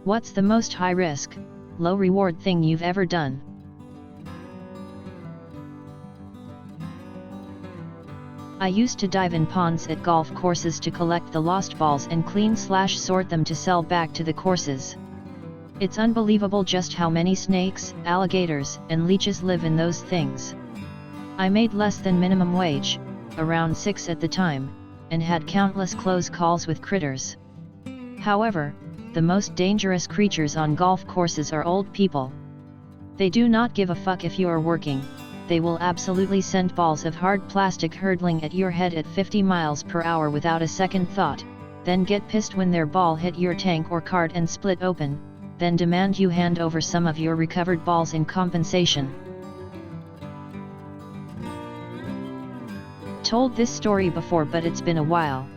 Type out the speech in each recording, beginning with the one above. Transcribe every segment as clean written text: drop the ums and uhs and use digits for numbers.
What's the most high risk, low reward thing you've ever done? I used to dive in ponds at golf courses to collect the lost balls and clean/sort them to sell back to the courses. It's unbelievable just how many snakes, alligators, and leeches live in those things. I made less than minimum wage, around 6 at the time, and had countless close calls with critters. However, the most dangerous creatures on golf courses are old people. They do not give a fuck if you are working. They will absolutely send balls of hard plastic hurtling at your head at 50 miles per hour without a second thought, then get pissed when their ball hit your tank or cart and split open, then demand you hand over some of your recovered balls in compensation. Told this story before, but it's been a while.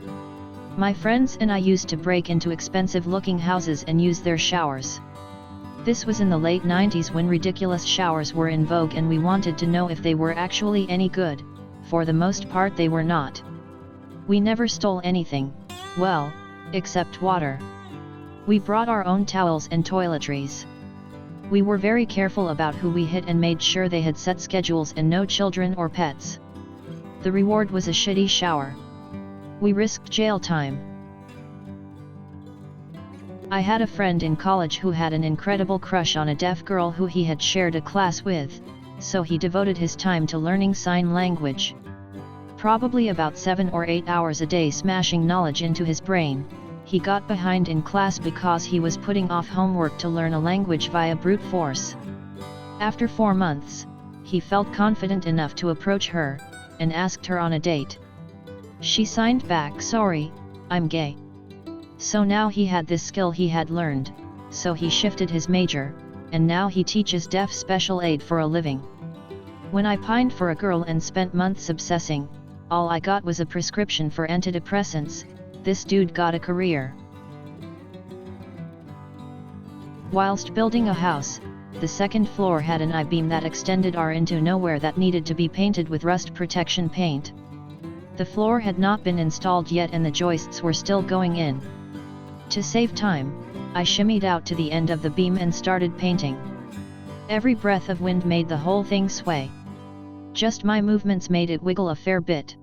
My friends and I used to break into expensive-looking houses and use their showers. This was in the late 90s when ridiculous showers were in vogue, and we wanted to know if they were actually any good. For the most part they were not. We never stole anything, well, except water. We brought our own towels and toiletries. We were very careful about who we hit and made sure they had set schedules and no children or pets. The reward was a shitty shower. We risked jail time. I had a friend in college who had an incredible crush on a deaf girl who he had shared a class with, so he devoted his time to learning sign language. Probably about 7 or 8 hours a day smashing knowledge into his brain. He got behind in class because he was putting off homework to learn a language via brute force. After 4 months, he felt confident enough to approach her, and asked her on a date. She signed back, "Sorry, I'm gay." So now he had this skill he had learned, so he shifted his major, and now he teaches deaf special aid for a living. When I pined for a girl and spent months obsessing, all I got was a prescription for antidepressants. This dude got a career. Whilst building a house, the second floor had an I-beam that extended into nowhere that needed to be painted with rust protection paint. The floor had not been installed yet and the joists were still going in. To save time, I shimmied out to the end of the beam and started painting. Every breath of wind made the whole thing sway. Just my movements made it wiggle a fair bit.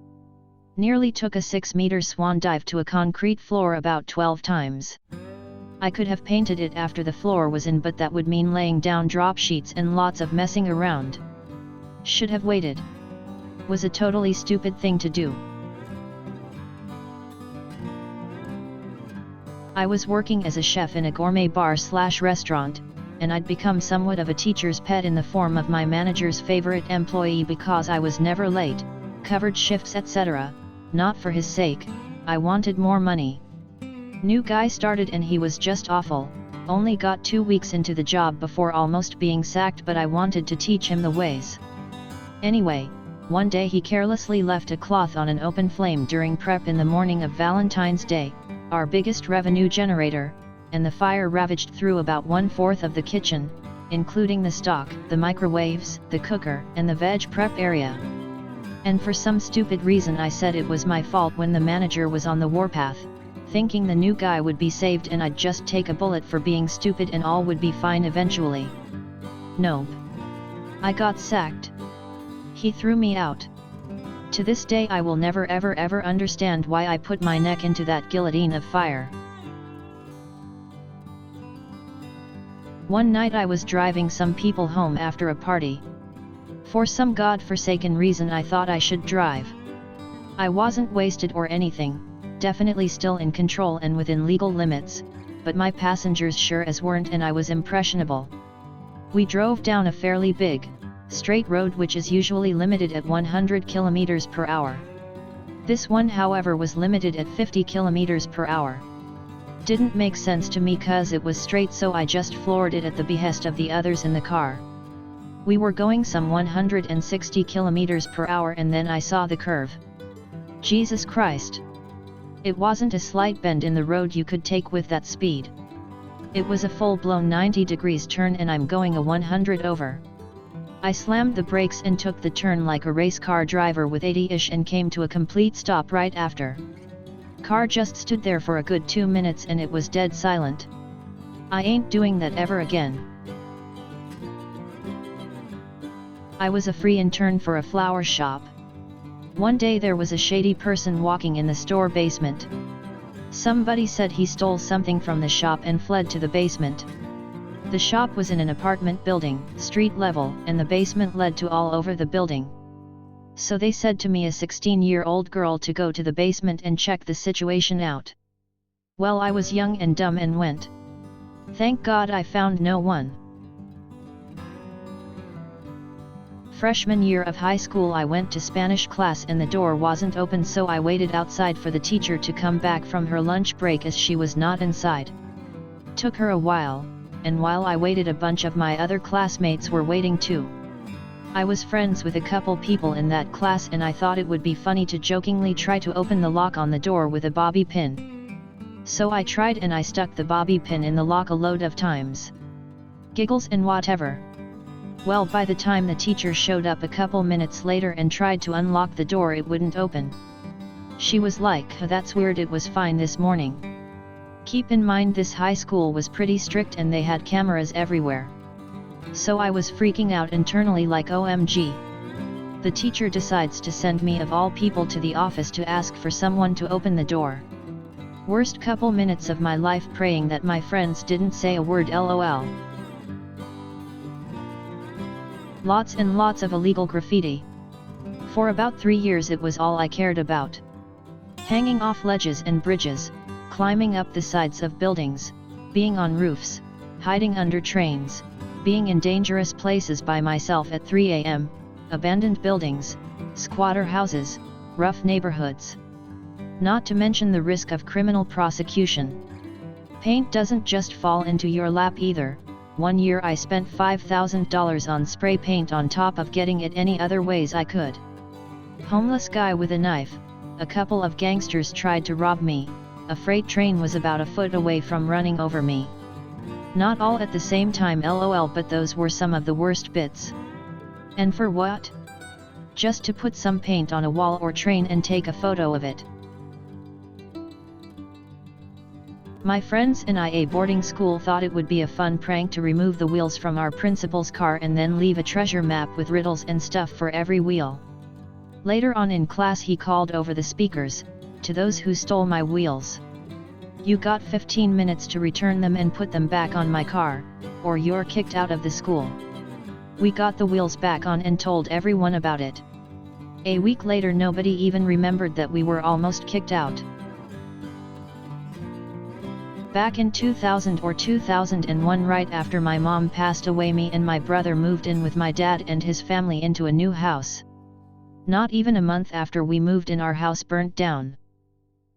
Nearly took a 6-meter swan dive to a concrete floor about 12 times. I could have painted it after the floor was in, but that would mean laying down drop sheets and lots of messing around. Should have waited. Was a totally stupid thing to do. I was working as a chef in a gourmet bar/restaurant, and I'd become somewhat of a teacher's pet in the form of my manager's favorite employee because I was never late, covered shifts, etc. Not for his sake, I wanted more money. New guy started and he was just awful, only got 2 weeks into the job before almost being sacked, but I wanted to teach him the ways. Anyway, one day he carelessly left a cloth on an open flame during prep in the morning of Valentine's Day, our biggest revenue generator, and the fire ravaged through about 1/4 of the kitchen, including the stock, the microwaves, the cooker, and the veg prep area. And for some stupid reason I said it was my fault when the manager was on the warpath, thinking the new guy would be saved and I'd just take a bullet for being stupid and all would be fine eventually. Nope. I got sacked. He threw me out. To this day I will never ever understand why I put my neck into that guillotine of fire. One night I was driving some people home after a party. For some god-forsaken reason I thought I should drive. I wasn't wasted or anything, definitely still in control and within legal limits, but my passengers sure as weren't, and I was impressionable. We drove down a fairly big, straight road which is usually limited at 100 km per hour. This one however was limited at 50 km per hour. Didn't make sense to me cause it was straight, so I just floored it at the behest of the others in the car. We were going some 160 km per hour and then I saw the curve. Jesus Christ! It wasn't a slight bend in the road you could take with that speed. It was a full-blown 90 degrees turn and I'm going a 100 over. I slammed the brakes and took the turn like a race car driver with 80-ish and came to a complete stop right after. Car just stood there for a good 2 minutes and it was dead silent. I ain't doing that ever again. I was a free intern for a flower shop. One day there was a shady person walking in the store basement. Somebody said he stole something from the shop and fled to the basement. The shop was in an apartment building, street level, and the basement led to all over the building. So they said to me, a 16-year-old girl, to go to the basement and check the situation out. Well, I was young and dumb and went. Thank God I found no one. Freshman year of high school, I went to Spanish class and the door wasn't open, so I waited outside for the teacher to come back from her lunch break, as she was not inside. Took her a while, and while I waited, a bunch of my other classmates were waiting too. I was friends with a couple people in that class, and I thought it would be funny to jokingly try to open the lock on the door with a bobby pin. So I tried, and I stuck the bobby pin in the lock a load of times. Giggles and whatever. Well, by the time the teacher showed up a couple minutes later and tried to unlock the door, it wouldn't open. She was like, "That's weird, it was fine this morning." Keep in mind, this high school was pretty strict and they had cameras everywhere. So I was freaking out internally, like, OMG. The teacher decides to send me, of all people, to the office to ask for someone to open the door. Worst couple minutes of my life, praying that my friends didn't say a word, LOL. Lots and lots of illegal graffiti. For about 3 years it was all I cared about. Hanging off ledges and bridges, climbing up the sides of buildings, being on roofs, hiding under trains, being in dangerous places by myself at 3 a.m., abandoned buildings, squatter houses, rough neighborhoods. Not to mention the risk of criminal prosecution. Paint doesn't just fall into your lap either. One year I spent $5,000 on spray paint on top of getting it any other ways I could. Homeless guy with a knife, a couple of gangsters tried to rob me, a freight train was about a foot away from running over me. Not all at the same time, LOL, but those were some of the worst bits. And for what? Just to put some paint on a wall or train and take a photo of it. My friends in IA boarding school thought it would be a fun prank to remove the wheels from our principal's car and then leave a treasure map with riddles and stuff for every wheel. Later on in class he called over the speakers, "To those who stole my wheels. You got 15 minutes to return them and put them back on my car, or you're kicked out of the school." We got the wheels back on and told everyone about it. A week later nobody even remembered that we were almost kicked out. Back in 2000 or 2001, right after my mom passed away, me and my brother moved in with my dad and his family into a new house. Not even a month after we moved in, our house burnt down.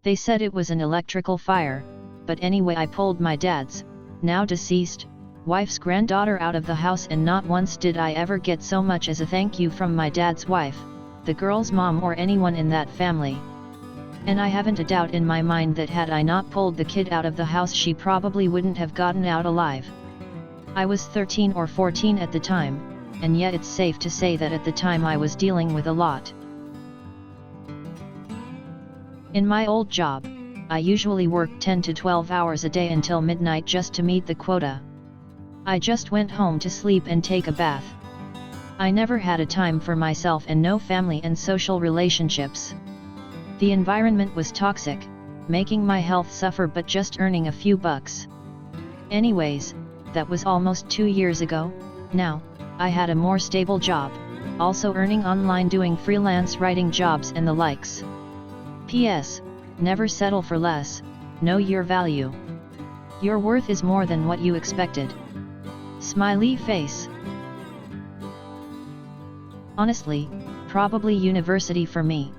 They said it was an electrical fire, but anyway I pulled my dad's, now deceased, wife's granddaughter out of the house, and not once did I ever get so much as a thank you from my dad's wife, the girl's mom, or anyone in that family. And I haven't a doubt in my mind that had I not pulled the kid out of the house, she probably wouldn't have gotten out alive. I was 13 or 14 at the time, and yet it's safe to say that at the time I was dealing with a lot. In my old job, I usually worked 10 to 12 hours a day until midnight just to meet the quota. I just went home to sleep and take a bath. I never had a time for myself and no family and social relationships. The environment was toxic, making my health suffer, but just earning a few bucks. Anyways, that was almost 2 years ago. Now, I had a more stable job, also earning online, doing freelance writing jobs and the likes. P.S. Never settle for less, know your value. Your worth is more than what you expected. Smiley face. Honestly, probably university for me.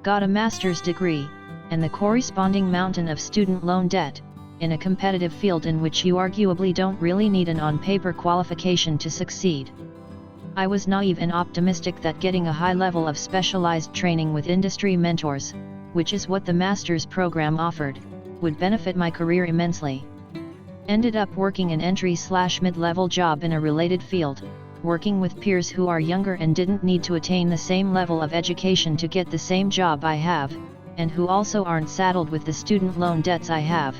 Got a master's degree, and the corresponding mountain of student loan debt, in a competitive field in which you arguably don't really need an on-paper qualification to succeed. I was naive and optimistic that getting a high level of specialized training with industry mentors, which is what the master's program offered, would benefit my career immensely. Ended up working an entry/mid-level job in a related field, working with peers who are younger and didn't need to attain the same level of education to get the same job I have, and who also aren't saddled with the student loan debts I have.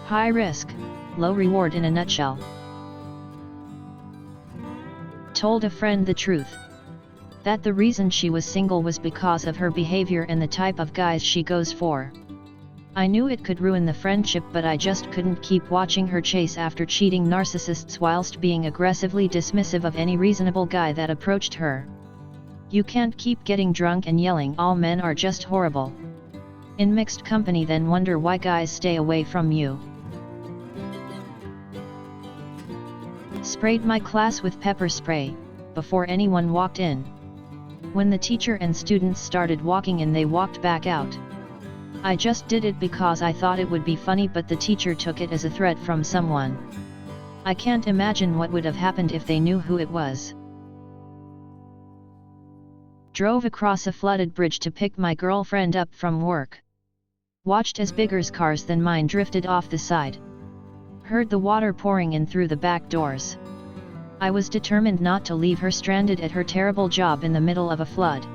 High risk, Low reward in a nutshell. Told a friend the truth. That the reason she was single was because of her behavior and the type of guys she goes for. I knew it could ruin the friendship, but I just couldn't keep watching her chase after cheating narcissists whilst being aggressively dismissive of any reasonable guy that approached her. You can't keep getting drunk and yelling all men are just horrible in mixed company, then wonder why guys stay away from you. Sprayed my class with pepper spray before anyone walked in. When the teacher and students started walking in, they walked back out. I just did it because I thought it would be funny, but the teacher took it as a threat from someone. I can't imagine what would have happened if they knew who it was. Drove across a flooded bridge to pick my girlfriend up from work. Watched as bigger cars than mine drifted off the side. Heard the water pouring in through the back doors. I was determined not to leave her stranded at her terrible job in the middle of a flood.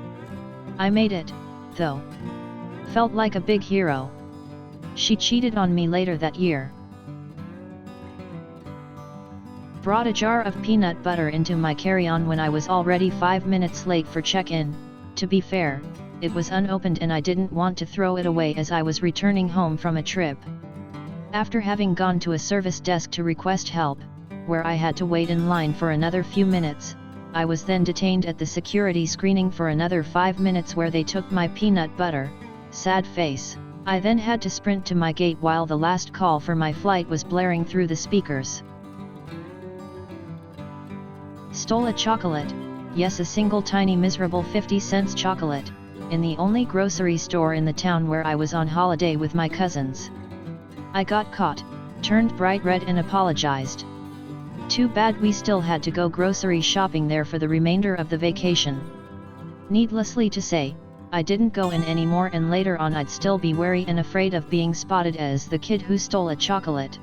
I made it, though. Felt like a big hero. She cheated on me later that year. Brought a jar of peanut butter into my carry-on when I was already 5 minutes late for check-in. To be fair, it was unopened and I didn't want to throw it away as I was returning home from a trip. After having gone to a service desk to request help, where I had to wait in line for another few minutes, I was then detained at the security screening for another 5 minutes where they took my peanut butter. Sad face. I then had to sprint to my gate while the last call for my flight was blaring through the speakers. Stole a chocolate, yes, a single tiny miserable 50-cent chocolate, in the only grocery store in the town where I was on holiday with my cousins. I got caught, turned bright red and apologized. Too bad we still had to go grocery shopping there for the remainder of the vacation. Needlessly to say, I didn't go in anymore, and later on I'd still be wary and afraid of being spotted as the kid who stole a chocolate.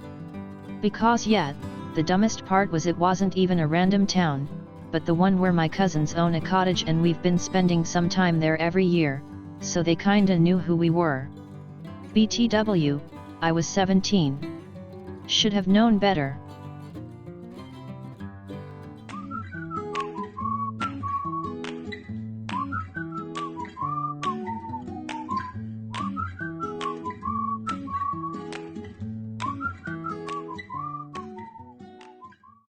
Because yeah, the dumbest part was it wasn't even a random town, but the one where my cousins own a cottage and we've been spending some time there every year, so they kinda knew who we were. BTW, I was 17. Should have known better.